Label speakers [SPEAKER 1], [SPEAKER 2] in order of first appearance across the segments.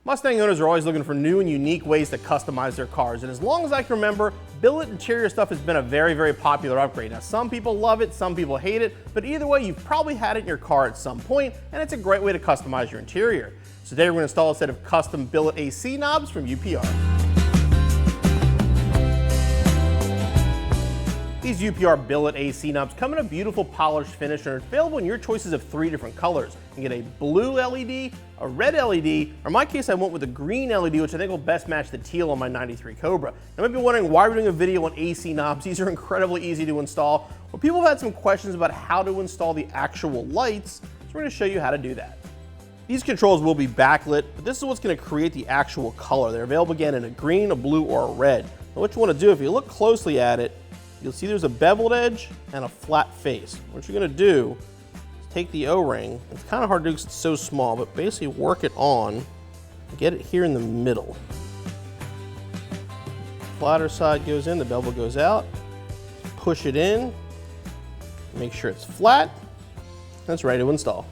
[SPEAKER 1] Mustang owners are always looking for new and unique ways to customize their cars, and as long as I can remember, billet interior stuff has been a very popular upgrade. Now some people love it, some people hate it, but either way you've probably had it in your car at some point, and it's a great way to customize your interior. So today we're going to install a set of custom billet AC knobs from UPR. These UPR billet AC knobs come in a beautiful polished finish and are available in your choices of 3 different colors. You can get a blue LED, a red LED, or in my case I went with a green LED, which I think will best match the teal on my 93 Cobra. You might be wondering why we're doing a video on AC knobs. These are incredibly easy to install. Well, people have had some questions about how to install the actual lights, so we're going to show you how to do that. These controls will be backlit, but this is what's going to create the actual color. They're available again in a green, a blue, or a red. Now what you want to do, if you look closely at it, you'll see there's a beveled edge and a flat face. What you're going to do is take the O-ring. It's kind of hard to do because it's so small, but basically work it on, get it here in the middle. Flatter side goes in, the bevel goes out. Push it in, make sure it's flat, and it's ready to install.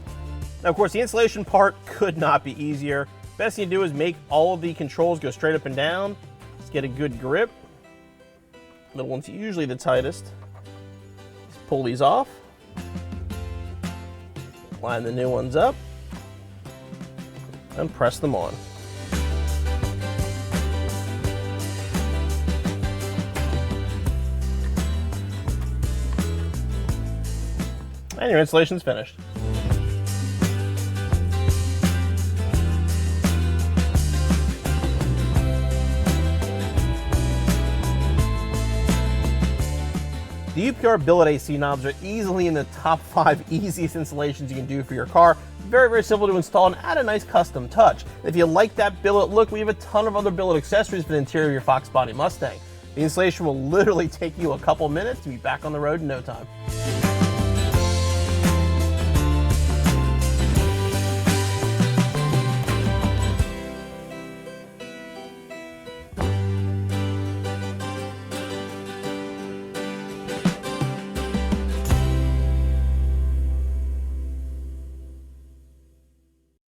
[SPEAKER 1] Now, of course, the installation part could not be easier. Best thing to do is make all of the controls go straight up and down. Let's get a good grip. Middle one's usually the tightest. Just pull these off. Line the new ones up. And press them on. And your installation's finished. The UPR billet AC knobs are easily in the top 5 easiest installations you can do for your car. Very simple to install and add a nice custom touch. If you like that billet look, we have a ton of other billet accessories for the interior of your Fox Body Mustang. The installation will literally take you a couple minutes to be back on the road in no time.